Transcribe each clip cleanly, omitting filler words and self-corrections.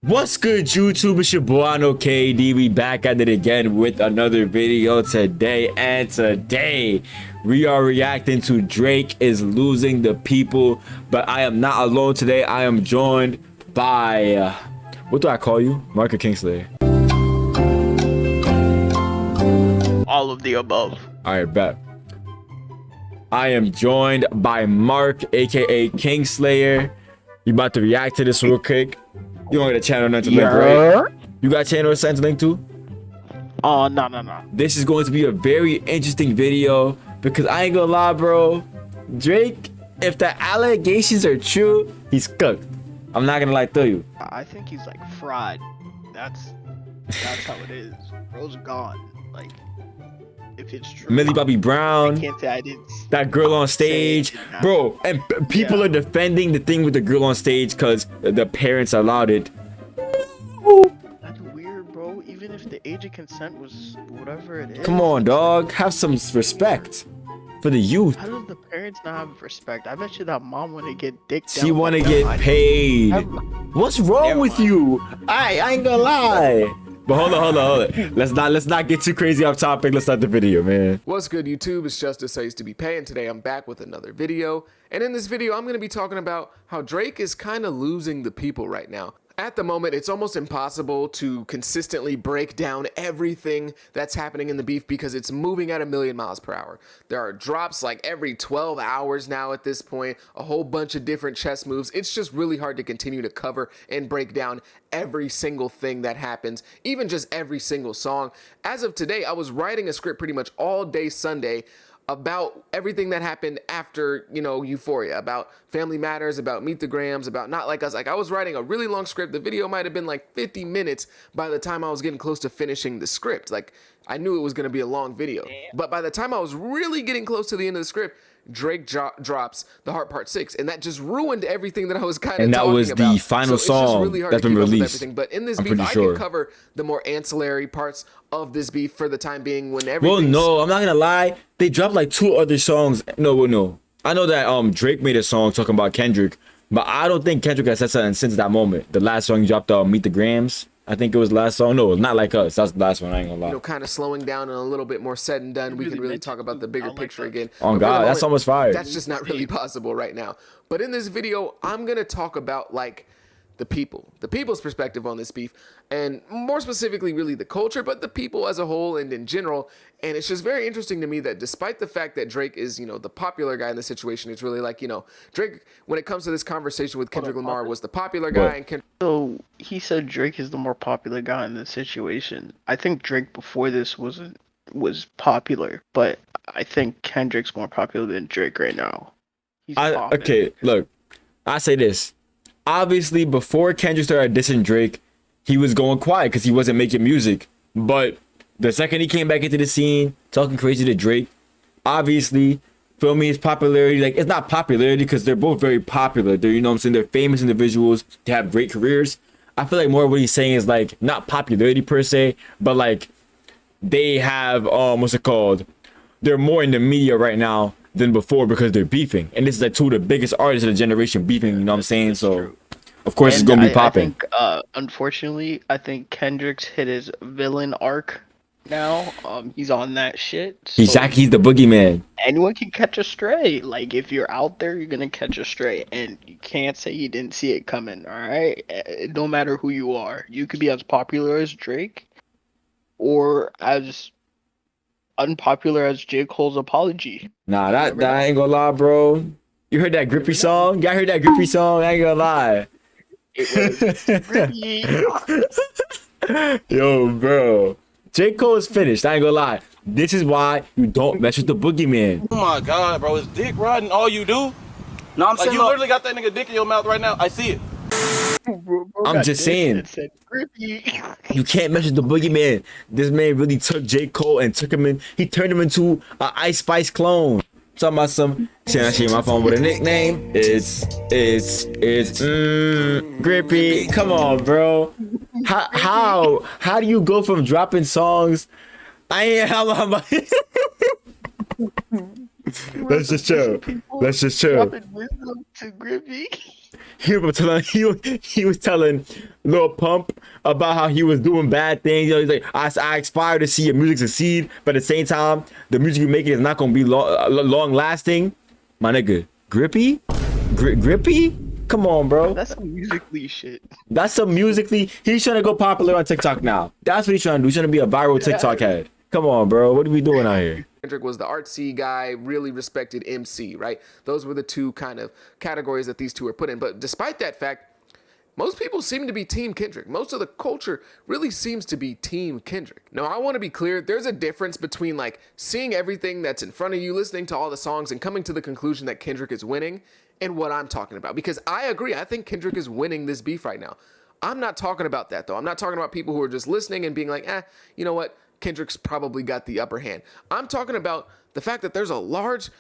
What's good, YouTube? It's your boy Ano KD. We back at it again with another video today, and today we are reacting to Drake is losing the people. But I am not alone today. I am joined by what do I call you? Mark or Kingslayer? All of the above. All right, bet. I am joined by Mark, aka Kingslayer. You about to react to this real quick? You want to get a channel nothing link, right? You got channel sent link too? Oh, no. This is going to be a very interesting video because I ain't gonna lie, bro. Drake, if the allegations are true, he's cooked. I'm not gonna lie to you. I think he's like fried. That's how it is. Bro's gone. Like, if it's true. Millie Bobby I Brown, can't say I didn't. that girl on stage, bro. And people are defending the thing with the girl on stage because the parents allowed it. That's weird, bro. Even if the age of consent was whatever it is. Come on, dog. Have some respect for the youth. How does the parents not have respect? I bet you that mom want to get dick down. She want to get paid. What's wrong Never with mind. you? I ain't gonna lie. But hold on. Let's not get too crazy off topic. Let's start the video, man. What's good, YouTube? It's Justice I Used to Be Pay, and today I'm back with another video. And in this video, I'm going to be talking about how Drake is kind of losing the people right now. At the moment, it's almost impossible to consistently break down everything that's happening in the beef because it's moving at 1,000,000 miles per hour. There are drops like every 12 hours now at this point, a whole bunch of different chess moves. It's just really hard to continue to cover and break down every single thing that happens, even just every single song. As of today, I was writing a script pretty much all day Sunday about everything that happened after, Euphoria, about Family Matters, about Meet the Grams, about Not Like Us. Like, I was writing a really long script. The video might have been like 50 minutes by the time I was getting close to finishing the script. Like, I knew it was going to be a long video. But by the time I was really getting close to the end of the script, Drake drops The Heart Part 6, and that just ruined everything that I was kind of talking about. And that was the final song that's been released. But in this I'm beef, pretty I sure. can cover the more ancillary parts of this beef for the time being when Well, everything's... no, I'm not gonna lie. They dropped like 2 other songs. No. I know that Drake made a song talking about Kendrick, but I don't think Kendrick has said something since that moment. The last song he dropped, Meet the Grams. I think it was the last song. No, Not Like Us. That's the last one. I ain't gonna lie. Kind of slowing down and a little bit more said and done, we can really talk about the bigger picture again. Oh But for God, the that's moment, almost fire. That's just not really possible right now. But in this video, I'm gonna talk about like the people's perspective on this beef, and more specifically really the culture, but the people as a whole and in general. And it's just very interesting to me that despite the fact that Drake is, the popular guy in the situation, it's really like, Drake, when it comes to this conversation with Kendrick Lamar, was the popular guy, and Kendrick... So he said Drake is the more popular guy in this situation. I think Drake before this was popular, but I think Kendrick's more popular than Drake right now. Okay, look, I say this. Obviously, before Kendrick started dissing Drake, he was going quiet because he wasn't making music. But the second he came back into the scene, talking crazy to Drake, obviously, feel me, his popularity, like, it's not popularity because they're both very popular. They're, you know what I'm saying, they're famous individuals. They have great careers. I feel like more what he's saying is like not popularity per se, but like they have what's it called? They're more in the media right now than before because they're beefing, and this is like 2 of the biggest artists of the generation beefing. You know what I'm saying? So of course it's gonna be popping. Unfortunately, I think Kendrick's hit his villain arc now. He's on that shit. So He's the boogeyman. anyone can catch a stray. Like, if you're out there, you're gonna catch a stray, and you can't say you didn't see it coming. All right, it don't matter who you are. You could be as popular as Drake, or as unpopular as J. Cole's apology. Nah, that ain't gonna lie, bro. You heard that Grippy song? Y'all heard that Grippy song? I ain't gonna lie. It was Yo, bro. J. Cole is finished. I ain't gonna lie. This is why you don't mess with the boogeyman. Oh my God, bro, it's dick riding all you do? No, I'm Like, saying you literally got that nigga dick in your mouth right now. I see it. I'm just saying. You can't mess with the boogeyman. This man really took J. Cole and took him in. He turned him into an Ice Spice clone. Talking about some. Can I share my phone with a nickname? It's Grippy. Come on, bro. How do you go from dropping songs? Let's just chill. Dropping wisdom to Grippy. he was telling Lil Pump about how he was doing bad things. You know, he's like, I aspire to see your music succeed, but at the same time, the music you're making is not gonna be long lasting. My nigga, Grippy? Come on, bro. That's some musically shit. That's some musically. He's trying to go popular on TikTok now. That's what he's trying to do. He's trying to be a viral TikTok head. Come on, bro. What are we doing out here? Kendrick was the artsy guy, really respected MC, right? Those were the two kind of categories that these two were put in. But despite that fact, most people seem to be Team Kendrick. Most of the culture really seems to be Team Kendrick. Now, I want to be clear. There's a difference between like seeing everything that's in front of you, listening to all the songs, and coming to the conclusion that Kendrick is winning, and what I'm talking about. Because I agree. I think Kendrick is winning this beef right now. I'm not talking about that, though. I'm not talking about people who are just listening and being like, you know what? Kendrick's probably got the upper hand. I'm talking about the fact that there's a large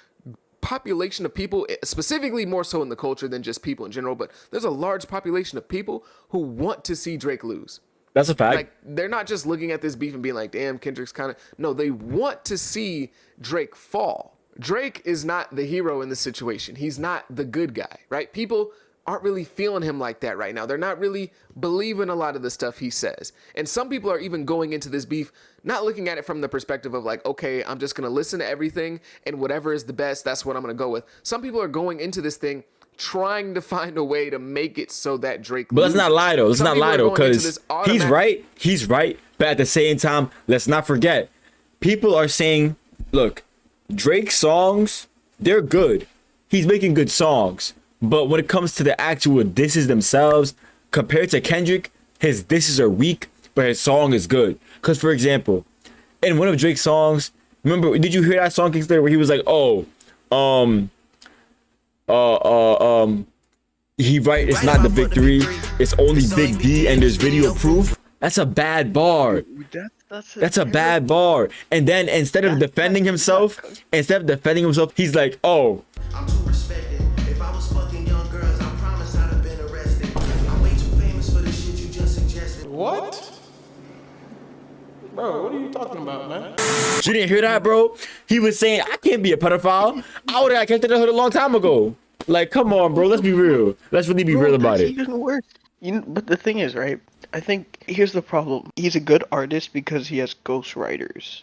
population of people, specifically more so in the culture than just people in general, but there's a large population of people who want to see Drake lose. That's a fact. Like, they're not just looking at this beef and being like, damn, Kendrick's kind of... No, they want to see Drake fall. Drake is not the hero in this situation. He's not the good guy, right? People aren't really feeling him like that right now. They're not really believing a lot of the stuff he says. And some people are even going into this beef not looking at it from the perspective of like, okay, I'm just going to listen to everything and whatever is the best, that's what I'm going to go with. Some people are going into this thing trying to find a way to make it so that Drake But let's not lie though. Let's not lie though, because he's right. He's right. But at the same time, let's not forget, people are saying, look, Drake's songs, they're good. He's making good songs. But when it comes to the actual disses themselves, compared to Kendrick, his disses are weak, but his song is good. Because, for example, in one of Drake's songs, remember, did you hear that song, Kingston, where he was like, it's not the victory, it's only Big D, and there's video proof? That's a bad bar. That's a bad bar. And then instead of defending himself, he's like, oh, I'm too respected. If I was fucking young girls, I promise I'd have been arrested. I'm way too famous for the shit you just suggested. What? Bro, what are you talking about, man? you didn't hear that, bro? He was saying, I can't be a pedophile. I would have got kicked in the hood a long time ago. Like, come on, bro. Let's be real. Let's really be real about it. Even worse. But the thing is, right? I think here's the problem. He's a good artist because he has ghostwriters.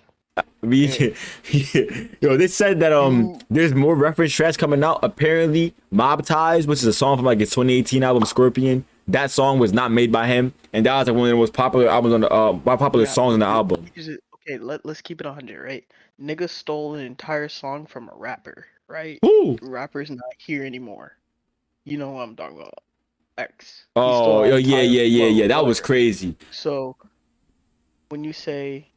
Yo, they said that there's more reference tracks coming out. Apparently, Mob Ties, which is a song from like his 2018 album Scorpion, that song was not made by him, and that was like one of the most popular albums on the popular songs on the album. Okay, let's keep it 100, right? Nigga stole an entire song from a rapper, right? Who? The rapper's not here anymore. You know what I'm talking about? X. Oh, yeah. That was crazy. So when you say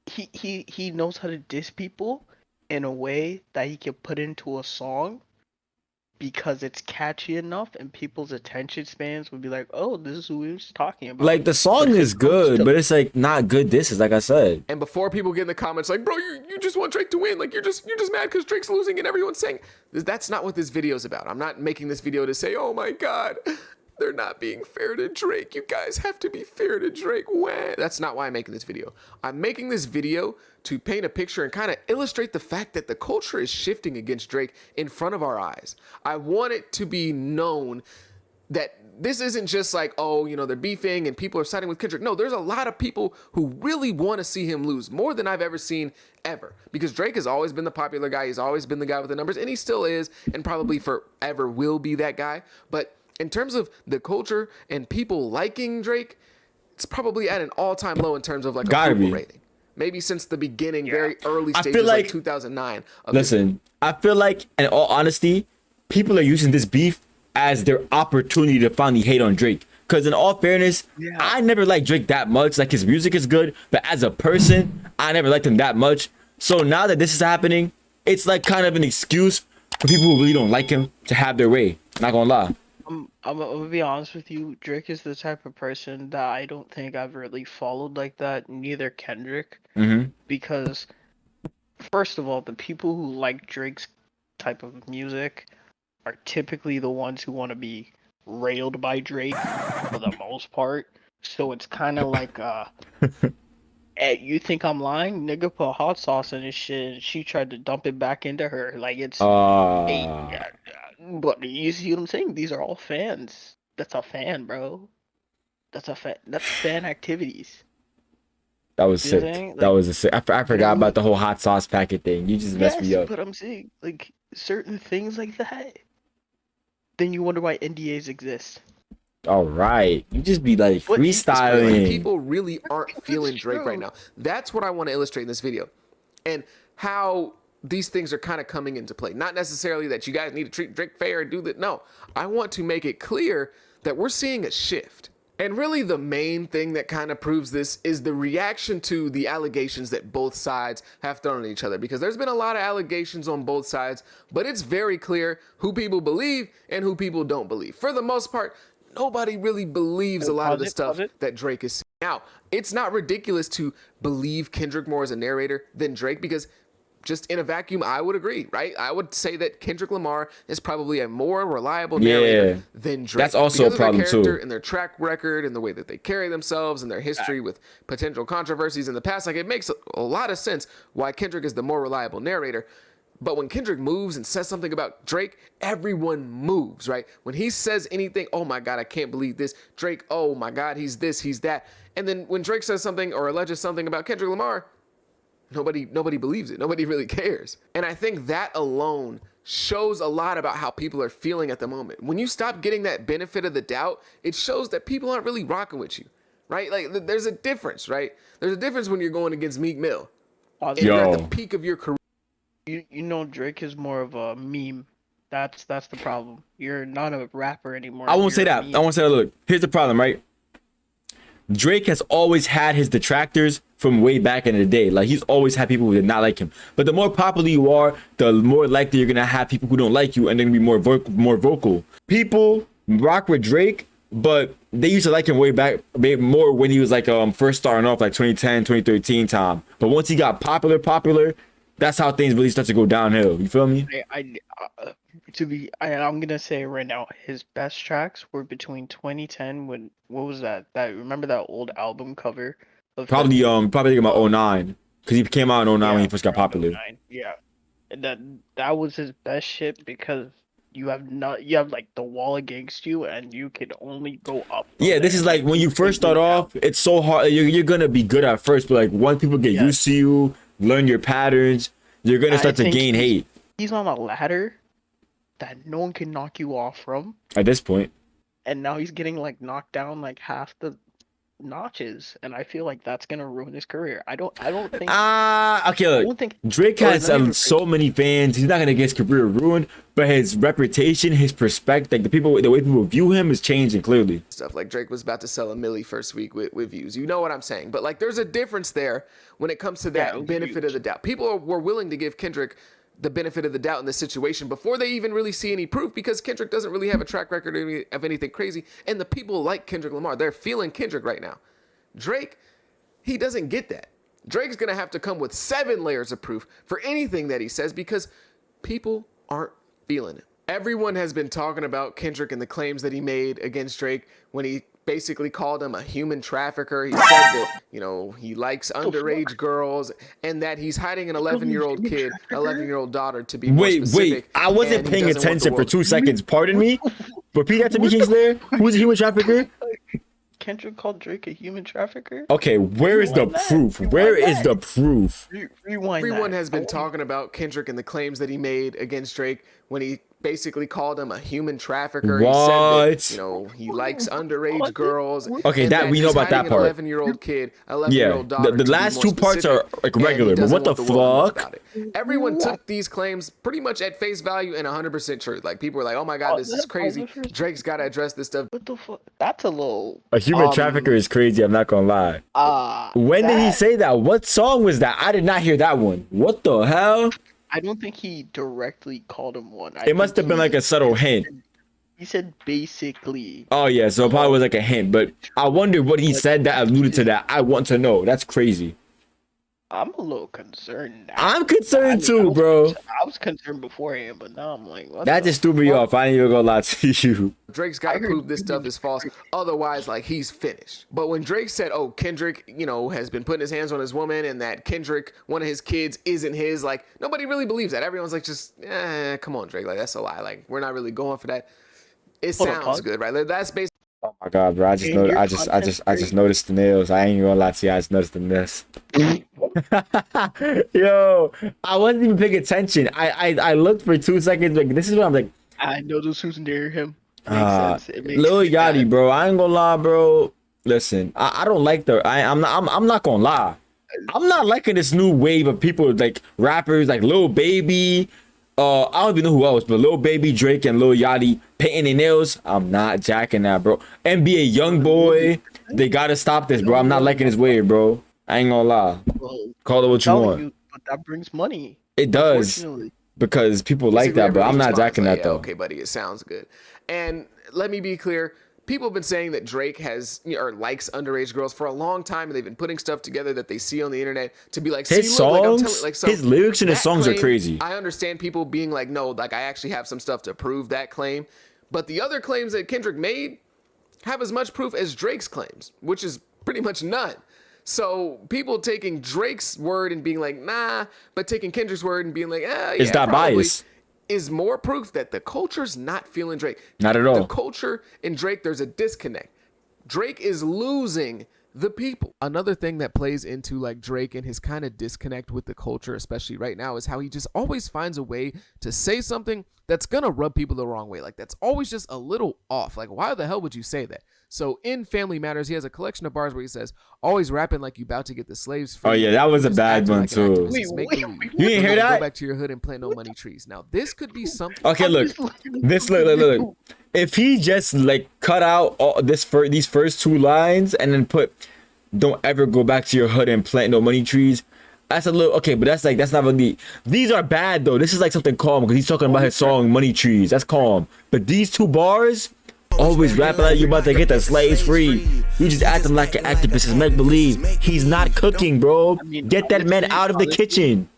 he knows how to diss people in a way that he can put into a song because it's catchy enough and people's attention spans would be like, oh, this is who he was talking about. Like, the song is good, but it's like not good disses, like I said. And before people get in the comments like, bro, you just want Drake to win, like you're just mad because Drake's losing and everyone's saying that's not what this video is about. I'm not making this video to say, oh my god, they're not being fair to Drake. You guys have to be fair to Drake. That's not why I'm making this video. I'm making this video to paint a picture and kind of illustrate the fact that the culture is shifting against Drake in front of our eyes. I want it to be known that this isn't just like, oh, you know, they're beefing and people are siding with Kendrick. No, there's a lot of people who really want to see him lose, more than I've ever seen ever. Because Drake has always been the popular guy. He's always been the guy with the numbers, and he still is, and probably forever will be that guy. But in terms of the culture and people liking Drake, it's probably at an all-time low in terms of like approval rating. Maybe since the beginning, very early stages, like 2009. Listen, I feel like, in all honesty, people are using this beef as their opportunity to finally hate on Drake. Because in all fairness, I never liked Drake that much. Like, his music is good, but as a person, I never liked him that much. So now that this is happening, it's like kind of an excuse for people who really don't like him to have their way. Not gonna lie. I'm gonna be honest with you. Drake is the type of person that I don't think I've really followed like that. Neither Kendrick, because first of all, the people who like Drake's type of music are typically the ones who want to be railed by Drake for the most part. So it's kind of like, hey, you think I'm lying? Nigga put hot sauce in his shit and she tried to dump it back into her. Like, it's hey, But you see what I'm saying? These are all fans. That's a fan, bro. That's a fan. That's fan activities. That was You know what I'm sick. saying? That Like, was a sick. I forgot really- about the whole hot sauce packet thing. You just messed yes, me up. but I'm saying like certain things like that. Then you wonder why NDAs exist. All right, you just be like But it's Like, freestyling. people really aren't That's feeling Drake right true. now. That's what I want to illustrate in this video, and how these things are kind of coming into play. Not necessarily that you guys need to treat Drake fair and do that. No, I want to make it clear that we're seeing a shift. And really, the main thing that kind of proves this is the reaction to the allegations that both sides have thrown at each other. Because there's been a lot of allegations on both sides, but it's very clear who people believe and who people don't believe. For the most part, nobody really believes a lot of the stuff that Drake is saying. Now, it's not ridiculous to believe Kendrick more as a narrator than Drake, because just in a vacuum, I would agree, right? I would say that Kendrick Lamar is probably a more reliable narrator than Drake. That's also because a problem of their character too. and their track record and the way that they carry themselves and their history with potential controversies in the past. Like, it makes a lot of sense why Kendrick is the more reliable narrator. But when Kendrick moves and says something about Drake, everyone moves, right? When he says anything, oh my God, I can't believe this. Drake, oh my God, he's this, he's that. And then when Drake says something or alleges something about Kendrick Lamar, nobody believes it. Nobody really cares. And I think that alone shows a lot about how people are feeling at the moment. When you stop getting that benefit of the doubt, it shows that people aren't really rocking with you, right? Like, there's a difference, right? There's a difference when you're going against Meek Mill and you're at the peak of your career. You know Drake is more of a meme. That's the problem. You're not a rapper anymore. I won't say You're a that. meme. I won't say that. Look, here's the problem, right? Drake has always had his detractors from way back in the day. Like, he's always had people who did not like him. But the more popular you are, the more likely you're gonna have people who don't like you and then be more vocal. People rock with Drake, but they used to like him way back more when he was like first starting off, like 2010, 2013 time. But once he got popular, that's how things really start to go downhill. You feel me? I'm gonna say right now, his best tracks were between 2010 when what was that? Remember that old album cover of Probably thinking about 09, because he came out in 09 when he first got around popular. 09, yeah, and that was his best shit because you have like the wall against you and you can only go up. Yeah, this is like when you first start off, it's so hard. You're gonna be good at first, but like once people get used to you, learn your patterns, you're gonna start to gain hate. He's on a ladder that no one can knock you off from, At this point, and now he's getting like knocked down like half the notches, and I feel like that's gonna ruin his career. I don't think. okay, I look, don't think Drake or has not even so many fans. He's not gonna get his career ruined, but his reputation, his perspective, the way people view him is changing clearly. Stuff like Drake was about to sell a milli first week with views. You know what I'm saying? But like, there's a difference there when it comes to that benefit of the doubt. People were willing to give Kendrick the benefit of the doubt in this situation before they even really see any proof, because Kendrick doesn't really have a track record of anything crazy, and the people like Kendrick Lamar. They're feeling Kendrick right now. Drake, he doesn't get that. Drake's gonna have to come with 7 layers of proof for anything that he says, because people aren't feeling it. Everyone has been talking about Kendrick and the claims that he made against Drake when he basically called him a human trafficker. He said that, he likes underage girls and that he's hiding an 11-year-old kid, 11-year-old daughter, to be more specific. I wasn't and he paying doesn't want the attention for world- 2 seconds. Pardon me? Repeat that to me, Kingslayer. Who's a human trafficker? Kendrick called Drake a human trafficker. Okay, where is the Rewind that. proof? Rewind Where is that. the proof? Rewind Everyone that. has been talking about Kendrick and the claims that he made against Drake when he basically called him a human trafficker. What? He said that, he likes underage girls. Okay, and that we know he's about that hiding part. An 11-year-old kid, Yeah, 11-year-old daughter. the to be last more 2 parts are specific, like and he regular, but doesn't what the want world to know fuck? about it. Everyone took these claims pretty much at face value and 100% truth. Like, people were like, "Oh my God, this is crazy. Drake's got to address this stuff." What the fuck? That's a little. A human trafficker is crazy, I'm not gonna lie. When did he say that? What song was that? I did not hear that one. What the hell? I don't think he directly called him one. It must have been like a subtle hint. He said basically. Oh yeah, so it probably was like a hint, but I wonder what he said that alluded to that. I want to know. That's crazy. I'm a little concerned now. I'm I concerned mean, too, bro. I was concerned beforehand, but now I'm like, what That the just threw me fuck? off. I ain't even gonna lie to you. Drake's got I to heard prove this you stuff did is false. crazy. Otherwise, like, he's finished. But when Drake said, oh, Kendrick, has been putting his hands on his woman and that Kendrick, one of his kids, isn't his, like, nobody really believes that. Everyone's like, just, come on, Drake. Like, that's a lie. Like, we're not really going for that. It Hold on, sounds pause. good, right? Like, that's basically Oh my god, bro! I just In know. your I just content noticed the nails. I ain't gonna lie to you. I just noticed the nails. Yo, I wasn't even paying attention. I looked for 2 seconds. Like, this is what I'm like. I know those who's near him. Makes sense. It makes Lil sense. Yachty, bro. I ain't gonna lie, bro. Listen, I don't like I'm not gonna lie. I'm not liking this new wave of people like rappers like Lil Baby. I don't even know who else, but Lil Baby, Drake, and Lil Yachty painting their nails. I'm not jacking that, bro. NBA YoungBoy, they gotta stop this, bro. I'm not liking this wave, bro. I ain't gonna lie. Well, Call it what you telling want. you, but that brings money. It does Unfortunately. because people like that, bro. I'm everybody not responds jacking like, that yeah, though. okay, buddy, it sounds good. And let me be clear. People have been saying that Drake has or likes underage girls for a long time, and they've been putting stuff together that they see on the internet to be like, see, His look, like, I'm songs, telling, like, so his lyrics in his that songs are claim, crazy. I understand people being like, no, like I actually have some stuff to prove that claim, but the other claims that Kendrick made have as much proof as Drake's claims, which is pretty much none. So people taking Drake's word and being like, nah, but taking Kendrick's word and being like, It's yeah, not probably, bias. is more proof that the culture's not feeling Drake. Not at The all. culture and Drake, there's a disconnect. Drake is losing the people. Another thing that plays into like Drake and his kind of disconnect with the culture, especially right now, is how he just always finds a way to say something that's gonna rub people the wrong way. Like that's always just a little off. Like why the hell would you say that? So in Family Matters, he has a collection of bars where he says, always rapping like you about to get the slaves free. Oh, yeah, that was a Just bad acting one, like an too. activist is Wait, make-believe. wait, You didn't hear Go that? back to your hood and plant no money trees. Now this could be something. Okay, look. This look. If he just like cut out all these first 2 lines and then put, "Don't ever go back to your hood and plant no money trees," that's a little okay, but that's not really. These are bad though. This is like something calm because he's talking about his song "Money Trees." That's calm. But these 2 bars, always rapping like you about to get the slaves free. You just acting like an activist is make believe. He's not cooking, bro. mean, Get that man out of the honestly- kitchen.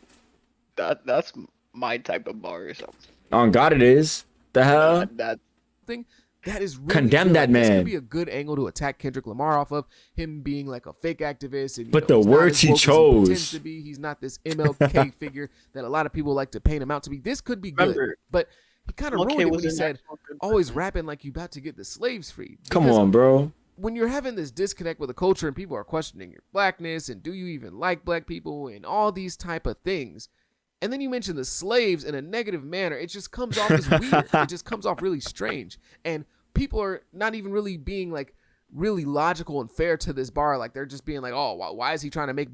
That's my type of bar or something. On God, it is. The hell. That Thing that is really Condemn good. that This man. could be a good angle to attack Kendrick Lamar off of him being like a fake activist. And, you But know, the he's not words as he woke as chose. pretends to be. He's not this MLK figure that a lot of people like to paint him out to be. This could be good, Remember, but he kind of MLK ruined it when was he an said, actual good "Always person. rapping like you about to get the slaves free." Come Because on, bro. when you're having this disconnect with the culture and people are questioning your blackness and do you even like black people and all these type of things, and then you mention the slaves in a negative manner, it just comes off as weird. It just comes off really strange, and people are not even really being like really logical and fair to this bar. Like they're just being like, oh, why is he trying to make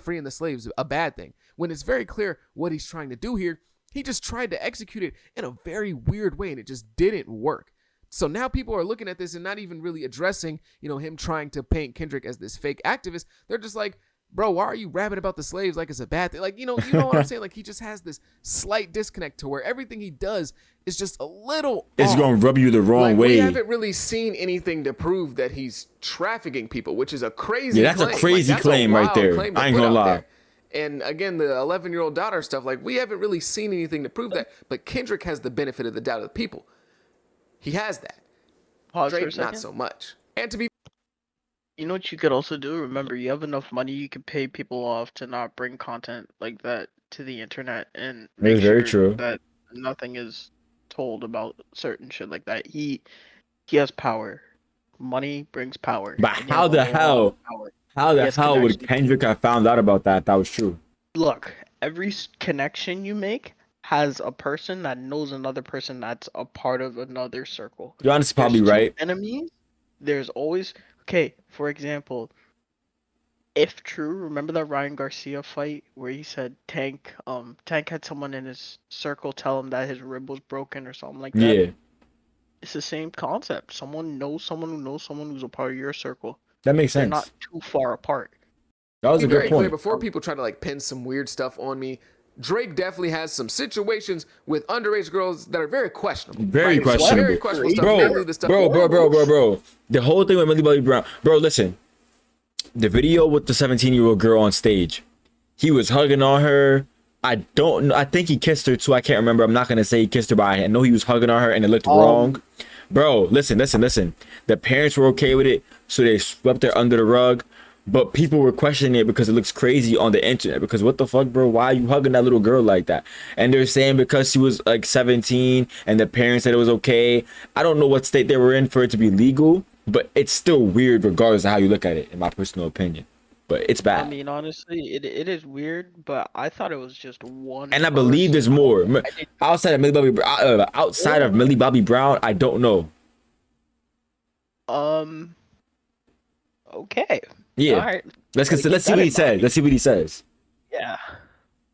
freeing the slaves a bad thing when it's very clear what he's trying to do here. He just tried to execute it in a very weird way and it just didn't work. So now people are looking at this and not even really addressing, him trying to paint Kendrick as this fake activist. They're just like, bro, why are you rapping about the slaves like it's a bad thing? Like, you know what I'm saying? Like he just has this slight disconnect to where everything he does is just a little It's off. gonna rub you the wrong Like, way. we haven't really seen anything to prove that he's trafficking people, which is a crazy Yeah, that's a claim. crazy That's a claim right wild there. claim to I ain't put gonna out lie. there. And again, the 11-year-old daughter stuff, like we haven't really seen anything to prove that. But Kendrick has the benefit of the doubt of the people. He has that. pause for a Drake, second. not so much. And to be You know what you could also do? Remember, you have enough money, you could pay people off to not bring content like that to the internet and That is make very sure true. that nothing is told about certain shit like that. He has power. Money brings power. But and he how has a the lot hell? of power. How the Yes, hell would connection. Kendrick have found out about that? If that was true. Look, every connection you make has a person that knows another person that's a part of another circle. You're honestly probably There's two right. enemies. There's always okay. For example, if true, remember that Ryan Garcia fight where he said Tank had someone in his circle tell him that his rib was broken or something like that. Yeah, It's the same concept. Someone knows someone who knows someone who's a part of your circle. that makes They're sense. not too far apart. That was a be very good clear point. before people try to like pin some weird stuff on me. Drake definitely has some situations with underage girls that are very questionable. Very Right? questionable. Very questionable stuff. Bro, mainly the stuff bro. The whole thing with Millie Bobby Brown. Bro, listen. The video with the 17-year-old girl on stage. He was hugging on her. I don't know. I think he kissed her too. I can't remember. I'm not gonna say he kissed her, but I know he was hugging on her and it looked wrong. Bro, listen. The parents were okay with it, so they swept her under the rug. But people were questioning it because it looks crazy on the internet. Because what the fuck, bro? Why are you hugging that little girl like that? And they're saying because she was like 17 and the parents said it was okay. I don't know what state they were in for it to be legal, but it's still weird regardless of how you look at it, in my personal opinion. But it's bad. I mean, honestly, it is weird, but I thought it was just one. And I believe there's more. Outside of Millie Bobby Brown, I don't know. Okay. Yeah. All right. Let's see what he says. Let's see what he says. Yeah.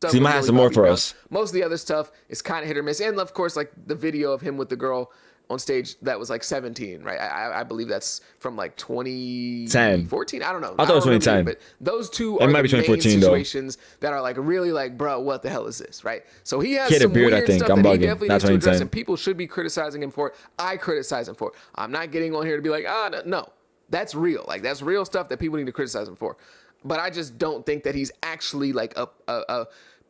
So he might have some more for us. Most of the other stuff is kind of hit or miss, and of course, like the video of him with the girl on stage that was like 17, right? I believe that's from like 2014. I don't know. I thought it was 2010. But those two It are might be the main 2014 though. situations that are like really like, bro, what the hell is this, right? So he has He had a some beard, I weird think. stuff I'm that he bugging. definitely Not needs to address, 2010. and people should be criticizing him for it. I criticize him for it. I'm not getting on here to be like, no, that's real. Like that's real stuff that people need to criticize him for. But I just don't think that he's actually like a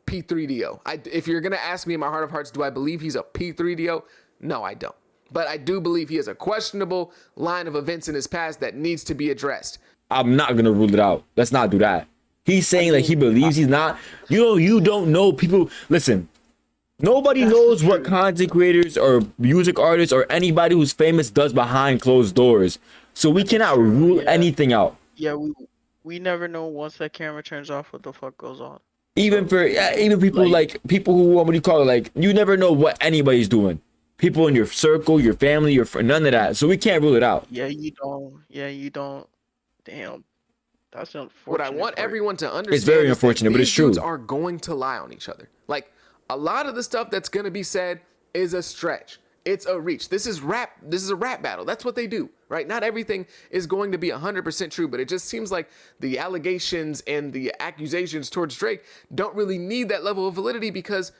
P3DO. If you're gonna ask me in my heart of hearts, do I believe he's a P3DO? No, I don't. But I do believe he has a questionable line of events in his past that needs to be addressed. I'm not gonna rule it out. Let's not do that. He's saying like he believes he's not. You don't know people. Listen, nobody knows what content creators or music artists or anybody who's famous does behind closed doors. So we cannot rule anything out. Yeah, we never know once that camera turns off what the fuck goes on. Even people like people who, what do you call it? Like you never know what anybody's doing. People in your circle, your family, your friend, none of that. So we can't rule it out. Yeah, you don't. Damn. That's unfortunate. What I want everyone to understand It's very is that unfortunate, but these it's true. dudes are going to lie on each other. Like a lot of the stuff that's going to be said is a stretch. It's a reach. This is rap. This is a rap battle. That's what they do, right? Not everything is going to be 100% true, but it just seems like the allegations and the accusations towards Drake don't really need that level of validity because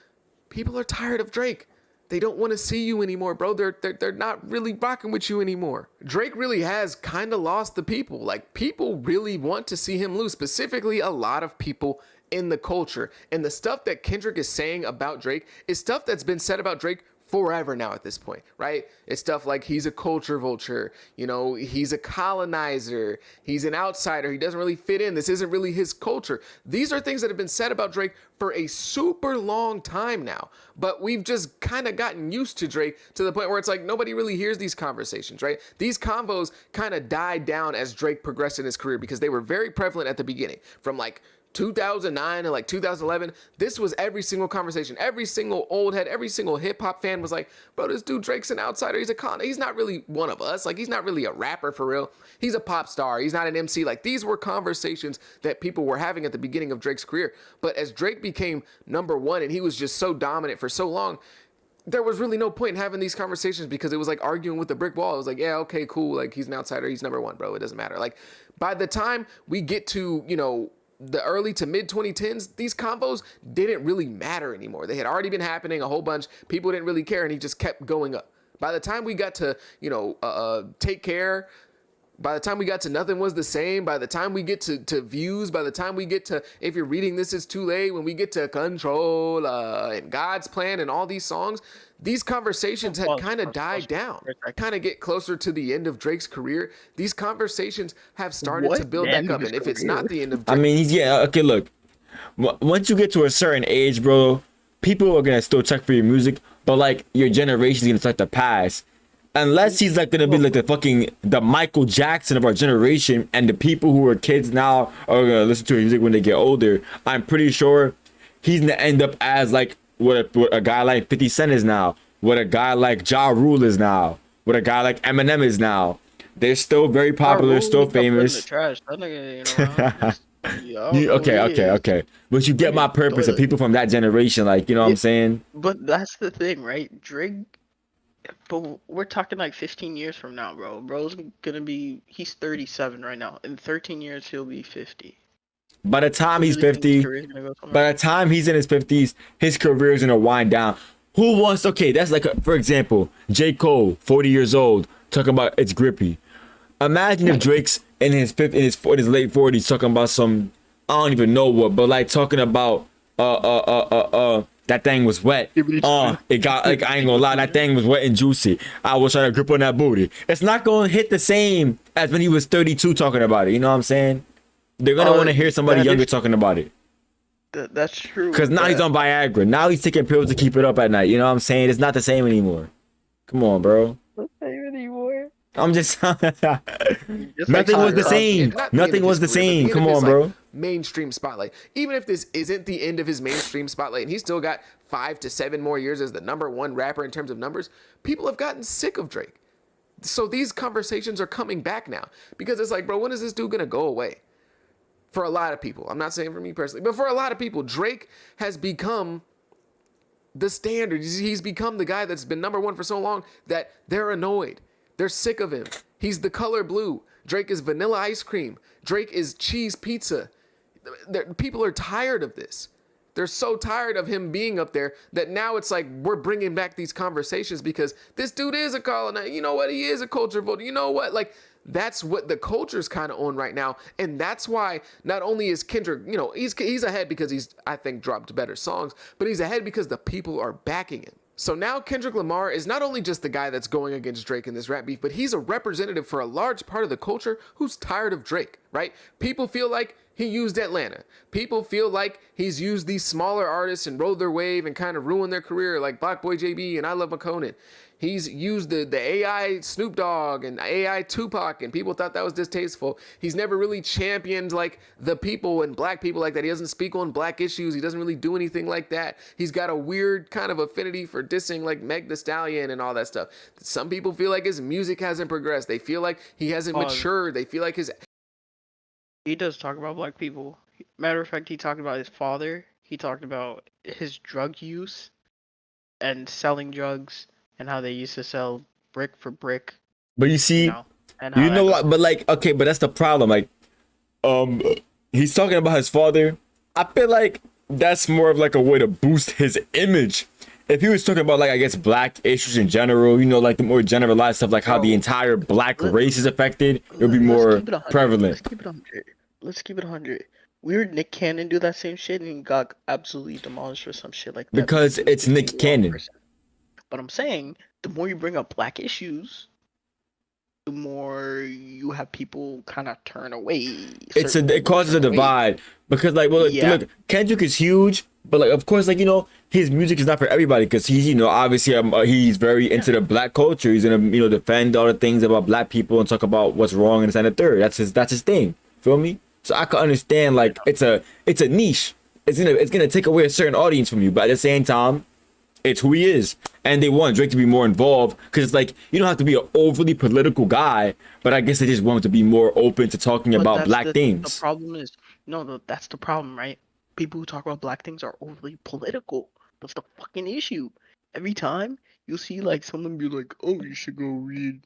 people are tired of Drake. They don't want to see you anymore, bro. They're not really rocking with you anymore. Drake really has kind of lost the people. Like people really want to see him lose, specifically a lot of people in the culture. And the stuff that Kendrick is saying about Drake is stuff that's been said about Drake forever now at this point, right? It's stuff like he's a culture vulture, you know, he's a colonizer, he's an outsider, he doesn't really fit in, this isn't really his culture. These are things that have been said about Drake for a super long time now, but we've just kind of gotten used to Drake to the point where it's like nobody really hears these conversations, right? These convos kind of died down as Drake progressed in his career because they were very prevalent at the beginning, from like 2009 to like 2011, this was every single conversation. Every single old head, every single hip hop fan was like, bro, this dude Drake's an outsider. He's a he's not really one of us. Like, he's not really a rapper for real. He's a pop star. He's not an MC. Like, these were conversations that people were having at the beginning of Drake's career. But as Drake became number one and he was just so dominant for so long, there was really no point in having these conversations because it was like arguing with the brick wall. It was like, yeah, okay, cool. Like, he's an outsider. He's number one, bro. It doesn't matter. Like, by the time we get to, you know, the early to mid 2010s, these combos didn't really matter anymore. They had already been happening a whole bunch. People didn't really care, and he just kept going up. By the time we got to, you know, Take Care, by the time we got to Nothing Was the Same, by the time we get to Views, by the time we get to If You're Reading This Is Too Late, when we get to Control and God's Plan and all these songs, these conversations had kind of died down. Kind of get closer to the end of Drake's career. These conversations have started to build back up. And if it's not the end of Drake, I mean, okay, look. Once you get to a certain age, bro, people are going to still check for your music, but like your generation's going to start to pass. Unless he's like gonna be like the Michael Jackson of our generation, and the people who are kids now are gonna listen to his music when they get older, I'm pretty sure he's gonna end up as like what a guy like 50 Cent is now, what a guy like Ja Rule is now, what a guy like Eminem is now. They're still very popular, still famous. Okay. But you get my purpose of people from that generation, like, you know what I'm saying? But that's the thing, right? Drake. But we're talking like 15 years from now, bro. Bro's gonna be, he's 37 right now. In 13 years, he'll be 50. By the time he's 50, by the time he's in his 50s, his career is gonna wind down. Who wants, okay, that's like, for example, J. Cole, 40 years old, talking about It's Grippy. Imagine if Drake's in his late 40s talking about some I don't even know what, but like talking about that thing was wet. It got like, I ain't gonna lie, that thing was wet and juicy. I was trying to grip on that booty. It's not gonna hit the same as when he was 32 talking about it. You know what I'm saying? They're gonna want to hear somebody younger talking about it. That's true. Cause now he's on Viagra. Now he's taking pills to keep it up at night. You know what I'm saying? It's not the same anymore. Come on, bro. Anymore. I'm just nothing like was the Tyler, same. Not the end of Nothing was the his career, same. but Come the end of on, his, bro. like, mainstream spotlight. Even if this isn't the end of his mainstream spotlight, and he's still got 5 to 7 more years as the #1 rapper in terms of numbers, people have gotten sick of Drake. So these conversations are coming back now because it's like, bro, when is this dude gonna go away? For a lot of people, I'm not saying for me personally, but for a lot of people, Drake has become the standard. He's become the guy that's been #1 for so long that they're annoyed. They're sick of him. He's the color blue. Drake is vanilla ice cream. Drake is cheese pizza. People are tired of this. They're so tired of him being up there that now it's like we're bringing back these conversations because this dude is a colonizer. You know what? He is a culture voter. You know what? Like, that's what the culture's kind of on right now. And that's why not only is Kendrick, you know, he's ahead because he's, I think, dropped better songs, but he's ahead because the people are backing him. So now Kendrick Lamar is not only just the guy that's going against Drake in this rap beef, but he's a representative for a large part of the culture who's tired of Drake, right? People feel like he used Atlanta. People feel like he's used these smaller artists and rode their wave and kind of ruined their career, like BlocBoy JB and I Love McConan. He's used the AI Snoop Dogg and AI Tupac, and people thought that was distasteful. He's never really championed like the people and black people like that. He doesn't speak on black issues. He doesn't really do anything like that. He's got a weird kind of affinity for dissing like Meg Thee Stallion and all that stuff. Some people feel like his music hasn't progressed. They feel like he hasn't matured. They feel like He does talk about black people. Matter of fact, he talked about his father. He talked about his drug use and selling drugs and how they used to sell brick for brick. But you see, you know what? But like, okay, but that's the problem. Like, he's talking about his father. I feel like that's more of like a way to boost his image. If he was talking about like, I guess, black issues in general, you know, like the more generalized stuff, like how the entire black race is affected, it would be more prevalent. Let's keep it 100. We heard Nick Cannon do that same shit and he got absolutely demolished for some shit like that. Because it's Nick Cannon. But I'm saying, the more you bring up black issues, the more you have people kind of turn away. It causes a divide because like, well, look, Kendrick is huge, but like, of course, like, you know, his music is not for everybody because he's, you know, obviously he's very into the black culture. He's gonna, you know, defend all the things about black people and talk about what's wrong and this and the third. That's his thing. Feel me? So I can understand like it's a niche. It's gonna take away a certain audience from you, but at the same time, it's who he is. And they want Drake to be more involved because it's like, you don't have to be an overly political guy, but I guess they just want him to be more open to talking about black things. The problem is, that's the problem, right? People who talk about black things are overly political. That's the fucking issue. Every time you'll see like someone be like, oh, you should go read.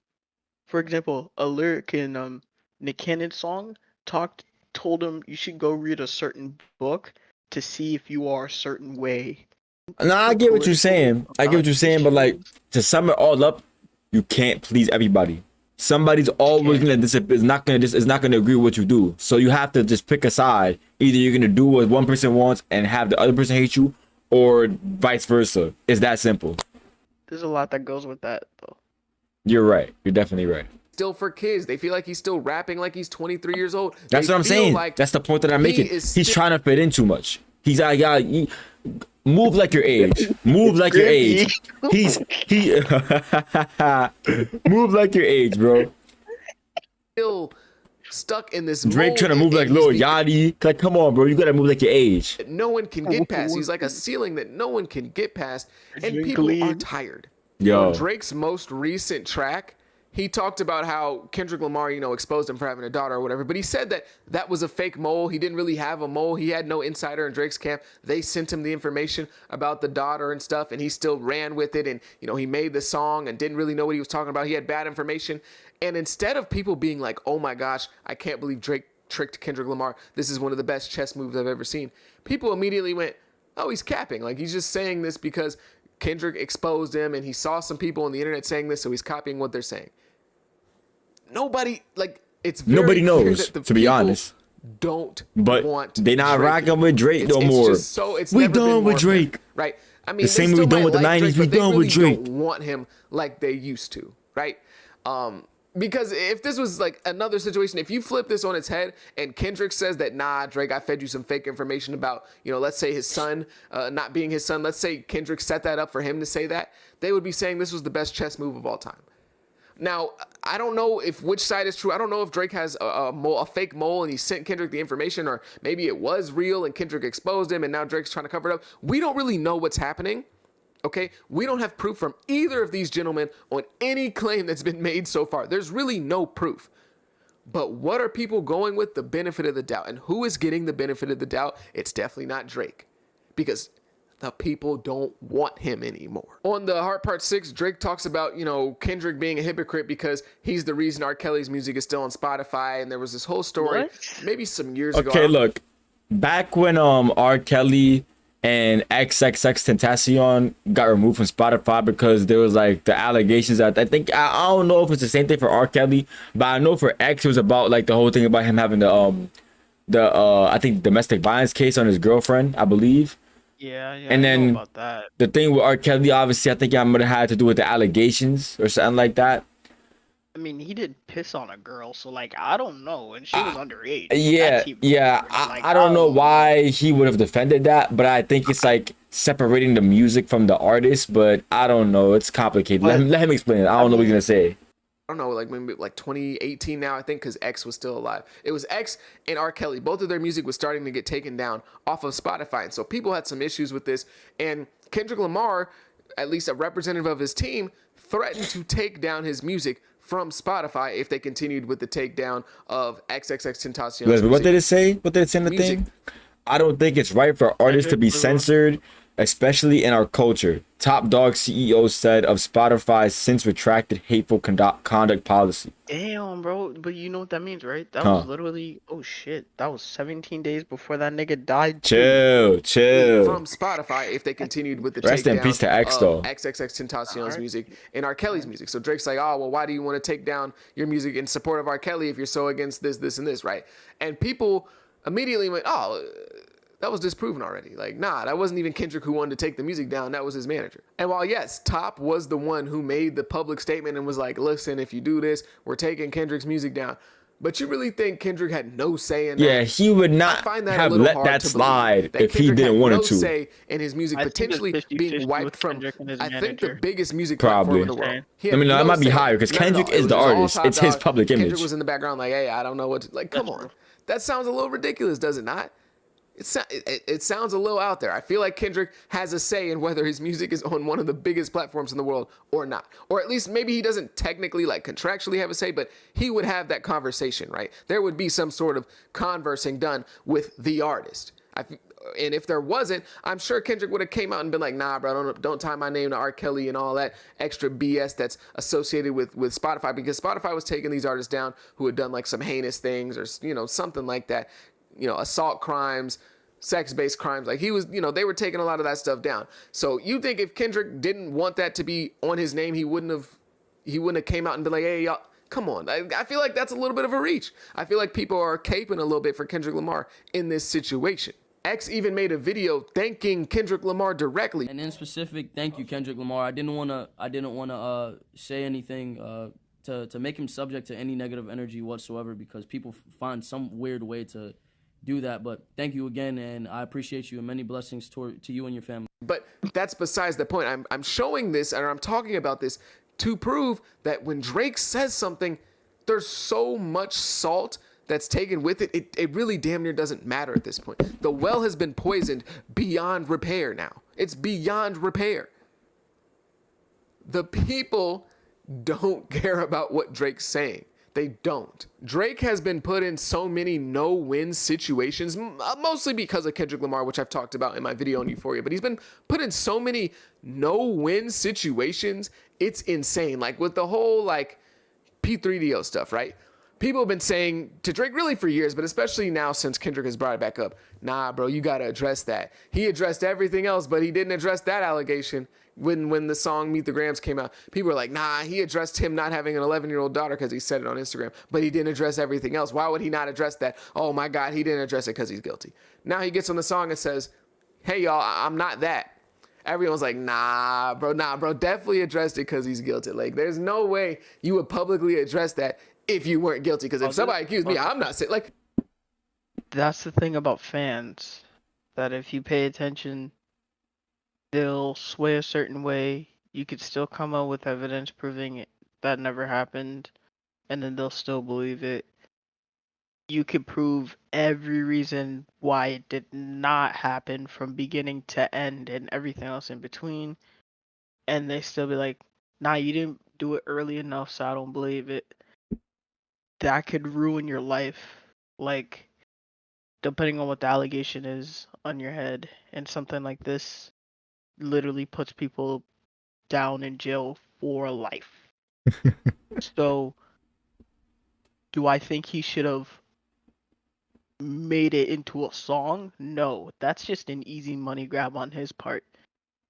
For example, a lyric in Nick Cannon's song told him you should go read a certain book to see if you are a certain way. No, I get what you're saying. But like, to sum it all up, you can't please everybody. Somebody's always is not gonna agree with what you do. So you have to just pick a side. Either you're gonna do what one person wants and have the other person hate you, or vice versa. It's that simple. There's a lot that goes with that, though. You're right. You're definitely right. still for kids. They feel like he's still rapping like he's 23 years old. That's what I'm saying. Like that's the point that I'm making. He's trying to fit in too much. He's move like your age. Move like your age. He move like your age, bro. Still stuck in this Drake mold, trying to move like Lil Yachty. Like, come on, bro. You gotta move like your age. No one can get past. He's like a ceiling that no one can get past, and people are tired. Yo, on Drake's most recent track, he talked about how Kendrick Lamar, exposed him for having a daughter or whatever. But he said that that was a fake mole. He didn't really have a mole. He had no insider in Drake's camp. They sent him the information about the daughter and stuff, and he still ran with it. And, he made the song and didn't really know what he was talking about. He had bad information. And instead of people being like, oh my gosh, I can't believe Drake tricked Kendrick Lamar. This is one of the best chess moves I've ever seen. People immediately went, oh, he's capping. Like, he's just saying this because Kendrick exposed him and he saw some people on the internet saying this, so he's copying what they're saying. Nobody, like, it's very nobody knows, that the to be honest. don't But want they not Drake. rocking with Drake no It's more. just so it's We never been done with more fair, Drake. right? I mean, same they way we still done might with the like 90s, Drake, we but they done with really Drake. don't want him like they used to, right? Because if this was like another situation, if you flip this on its head and Kendrick says that, nah, Drake, I fed you some fake information about, let's say his son not being his son. Let's say Kendrick set that up for him to say that. They would be saying this was the best chess move of all time. Now, I don't know if which side is true. I don't know if Drake has a fake mole and he sent Kendrick the information, or maybe it was real and Kendrick exposed him and now Drake's trying to cover it up. We don't really know what's happening. Okay, we don't have proof from either of these gentlemen on any claim that's been made so far. There's really no proof. But what are people going with? The benefit of the doubt. And who is getting the benefit of the doubt? It's definitely not Drake, because the people don't want him anymore. On the Heart Part 6, Drake talks about, Kendrick being a hypocrite because he's the reason R. Kelly's music is still on Spotify. And there was this whole story maybe some years ago. Okay, look, back when R. Kelly and XXXTentacion got removed from Spotify because there was like the allegations that I don't know if it's the same thing for R. Kelly, but I know for X it was about like the whole thing about him having I think domestic violence case on his girlfriend, I believe. Yeah, and I know then about that. the thing with R. Kelly, obviously, I think I might have had to do with the allegations or something like that. I mean, he did piss on a girl, so like I don't know, and she was underage. Yeah, That's even yeah. weird. I don't know why he would have defended that, but I think it's like separating the music from the artist. But I don't know. It's complicated. Let him explain it. I don't know what he's gonna say. I don't know, like maybe like 2018 now, I think, because X was still alive. It was X and R. Kelly. Both of their music was starting to get taken down off of Spotify. And so people had some issues with this. And Kendrick Lamar, at least a representative of his team, threatened to take down his music from Spotify if they continued with the takedown of XXXTentacion. What did it say? What did it say in the thing? I don't think it's right for artists to be censored, especially in our culture. Top Dog CEO said of Spotify's since retracted hateful conduct policy. Damn, bro. But you know what that means, right? That was literally, oh shit, that was 17 days before that nigga died. Chill. From Spotify if they continued with the Rest in peace to X, though. XXXTentacion's music and R. Kelly's music. So Drake's like, oh, well, why do you want to take down your music in support of R. Kelly if you're so against this, this, and this, right? And people immediately went, oh, that was disproven already. Like, nah, that wasn't even Kendrick who wanted to take the music down. That was his manager. And while, yes, Top was the one who made the public statement and was like, listen, if you do this, we're taking Kendrick's music down. But you really think Kendrick had no say in that? Yeah, he would not have let that slide if he didn't want to. Say in his music potentially being wiped from, I think, the biggest music Probably. platform in the world. I mean, that might be higher because Kendrick is the artist. It's his public image. Kendrick was in the background like, hey, I don't know what to, like, come on. That sounds a little ridiculous, does it not? It sounds a little out there. I feel like Kendrick has a say in whether his music is on one of the biggest platforms in the world or not. Or at least maybe he doesn't technically, like, contractually have a say, but he would have that conversation, right? There would be some sort of conversing done with the artist. And if there wasn't, I'm sure Kendrick would have came out and been like, nah, bro, don't tie my name to R. Kelly and all that extra BS that's associated with Spotify, because Spotify was taking these artists down who had done like some heinous things or, something like that. Assault crimes, sex-based crimes. Like he was, they were taking a lot of that stuff down. So you think if Kendrick didn't want that to be on his name, he wouldn't have came out and been like, hey, y'all, come on. I feel like that's a little bit of a reach. I feel like people are caping a little bit for Kendrick Lamar in this situation. X even made a video thanking Kendrick Lamar directly. And in specific, thank you, Kendrick Lamar. I didn't wanna say anything to make him subject to any negative energy whatsoever, because people find some weird way to do that. But thank you again, and I appreciate you, and many blessings to you and your family. But that's besides the point. I'm showing this, and I'm talking about this to prove that when Drake says something, there's so much salt that's taken with it. It really damn near doesn't matter at this point. The well has been poisoned beyond repair now. It's beyond repair. The people don't care about what Drake's saying. They don't. Drake has been put in so many no-win situations, mostly because of Kendrick Lamar, which I've talked about in my video on Euphoria, but he's been put in so many no-win situations, it's insane. Like with the whole like P3DO stuff, right? People have been saying to Drake really for years, but especially now since Kendrick has brought it back up, nah, bro, you got to address that. He addressed everything else, but he didn't address that allegation. when the song Meet the Grams came out, people were like, nah, he addressed him not having an 11-year-old daughter because he said it on Instagram, but he didn't address everything else. Why would he not address that? Oh my God, he didn't address it because he's guilty. Now he gets on the song and says, hey y'all, I'm not that. Everyone's like, nah, bro, definitely addressed it because he's guilty. Like, there's no way you would publicly address that if you weren't guilty. Because if somebody accused me, I'm not saying, like. That's the thing about fans, that if you pay attention, they'll sway a certain way. You could still come out with evidence proving it, that never happened, and then they'll still believe it. You could prove every reason why it did not happen from beginning to end and everything else in between, and they still be like, nah, you didn't do it early enough, so I don't believe it. That could ruin your life, like, depending on what the allegation is on your head. And something like this literally puts people down in jail for life. So, do I think he should have made it into a song? No, that's just an easy money grab on his part.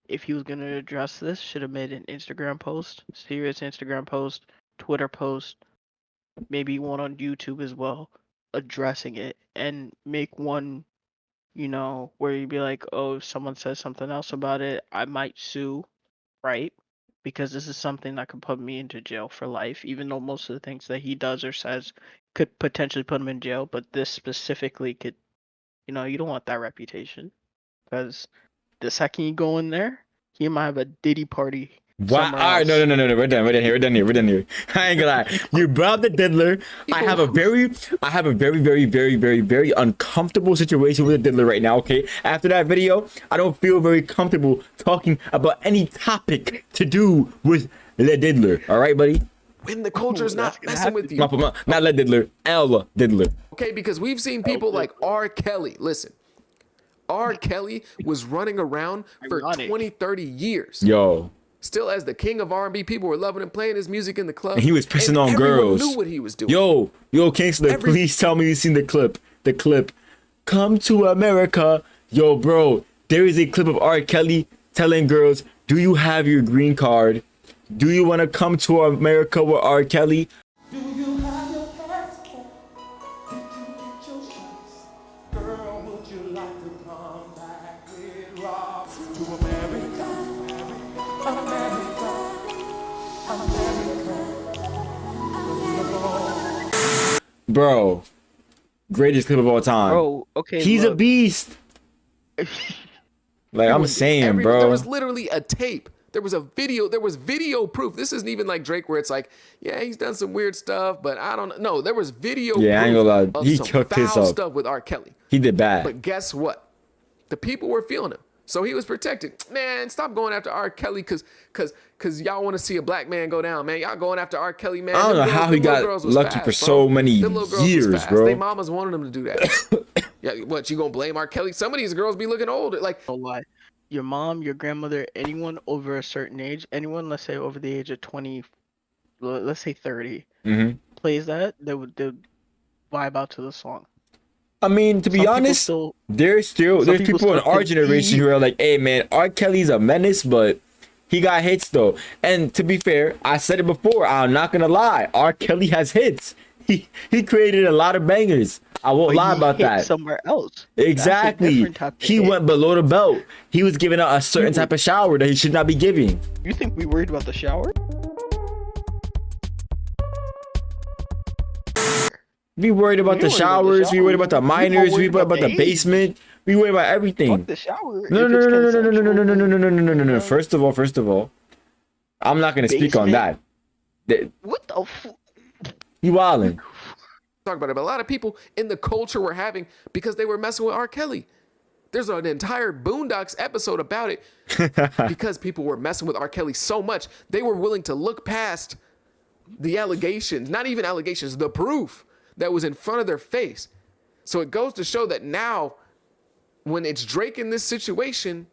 If he was going to address this, should have made an Instagram post, serious Instagram post, Twitter post, maybe one on YouTube as well, addressing it, and make one, you know, where you'd be like, oh, if someone says something else about it, I might sue, right? Because this is something that could put me into jail for life, even though most of the things that he does or says could potentially put him in jail, but this specifically could, you know, you don't want that reputation. Because the second you go in there, he might have a Diddy party. Wow. All right, no. We're done here. I ain't gonna lie. You brought the diddler. I have a very, very uncomfortable situation with the diddler right now. Okay. After that video, I don't feel very comfortable talking about any topic to do with the diddler. All right, buddy. When the culture's not messing with you. Not the diddler. L diddler. Okay, because we've seen people like R. Kelly. Listen, R. Kelly was running around for 20, 30 years. Yo. Still as the king of R&B, people were loving him, playing his music in the club. And he was pissing on girls. Knew what he was doing. Yo, Kingston, please tell me you've seen the clip. Come to America. Yo, bro, there is a clip of R. Kelly telling girls, do you have your green card? Do you want to come to America with R. Kelly? Do you have your passport? Did you get your shots? Girl, would you like to come back with Rob to America? Bro, greatest clip of all time. Bro, okay. He's a beast. Like I'm saying, bro. There was literally a tape. There was a video. There was video proof. This isn't even like Drake, where it's like, yeah, he's done some weird stuff, but I don't know. There was video. Yeah, I ain't gonna lie. He cooked his up. Stuff with R. Kelly. He did bad. But guess what? The people were feeling him. So he was protected. Man, stop going after R. Kelly because y'all want to see a black man go down, man. Y'all going after R. Kelly, man. I don't know how he got lucky for so many years, bro. Their mamas wanted him to do that. Yeah, what, you gonna blame R. Kelly? Some of these girls be looking old. Like, don't lie. Your mom, your grandmother, anyone over a certain age, anyone, let's say over the age of 20, let's say 30, plays that, they would vibe out to the song. I mean, to be honest, there's people in our generation who are like, hey man, R. Kelly's a menace, but he got hits though. And to be fair, I said it before, I'm not gonna lie, R. Kelly has hits. He created a lot of bangers. I won't lie about that. Somewhere else. Exactly. He went below the belt. He was giving out a certain type of shower that he should not be giving. You think we worried about the shower? We worried about the showers. We worried about the minors. We worried about the basement. We worried about everything. Fuck the shower. No. First of all, I'm not gonna speak on that. What the fuck? You wildin'. Talk about it, but a lot of people in the culture were having because they were messing with R. Kelly. There's an entire Boondocks episode about it because people were messing with R. Kelly so much they were willing to look past the allegations, not even allegations, the proof that was in front of their face. So it goes to show that now, when it's Drake in this situation,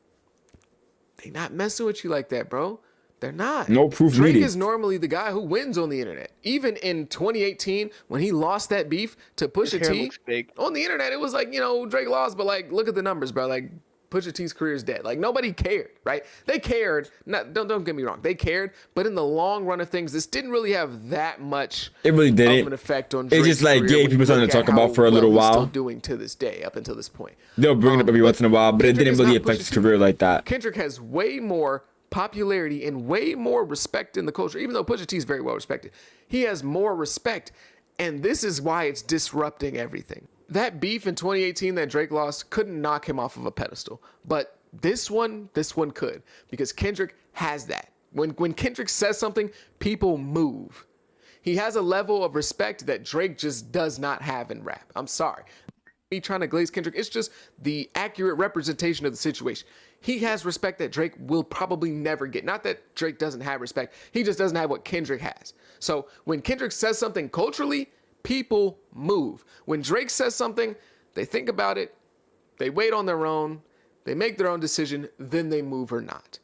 they not messing with you like that, bro. They're not. No proof Drake needed. is normally the guy who wins on the internet. Even in 2018, when he lost that beef to Pusha T, on the internet, it was like, you know, Drake lost, but like, look at the numbers, bro. Like, Pusha T's career is dead. Like nobody cared, right? They cared. Don't get me wrong. They cared, but in the long run of things, this didn't really have that much. It really Of didn't. an effect on It Drake's just like career gave when you people something look to at talk about how for a little well he's while. Still doing to this day up until this point. They'll bring it up every once in a while, but it Kendrick didn't is really not affect Pusha his T. career like that. Kendrick has way more popularity and way more respect in the culture, even though Pusha T is very well respected. He has more respect, and this is why it's disrupting everything. That beef in 2018 that Drake lost couldn't knock him off of a pedestal, but this one could, because Kendrick has that. When Kendrick says something, people move. He has a level of respect that Drake just does not have in rap. I'm sorry. Me trying to glaze Kendrick, it's just the accurate representation of the situation. He has respect that Drake will probably never get. Not that Drake doesn't have respect. He just doesn't have what Kendrick has. So when Kendrick says something culturally, people move. When Drake says something, they think about it, they wait on their own, they make their own decision, then they move or not.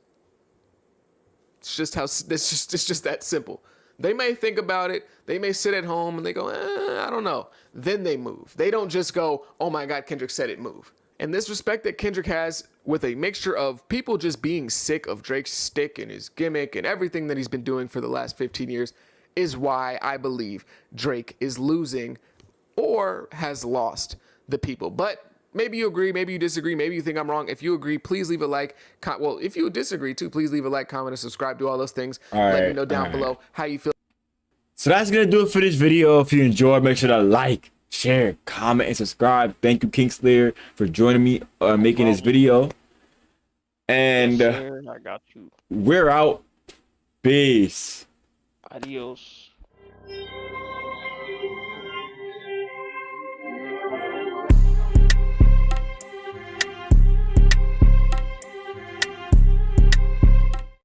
It's just it's just that simple. They may think about it, they may sit at home and they go, I don't know. Then they move. They don't just go, oh my God, Kendrick said it, move. And this respect that Kendrick has, with a mixture of people just being sick of Drake's stick and his gimmick and everything that he's been doing for the last 15 years, is why I believe Drake is losing or has lost the people. But maybe you agree, maybe you disagree, maybe you think I'm wrong. If you agree, please leave a like. Well, if you disagree too, please leave a like, comment, and subscribe. Do all those things. Let me know down below how you feel. So that's gonna do it for this video. If you enjoyed, make sure to like, share, comment, and subscribe. Thank you, Kingslayer, for joining me making this video. And Yes, sir, I got you. we're out. Peace. Adios.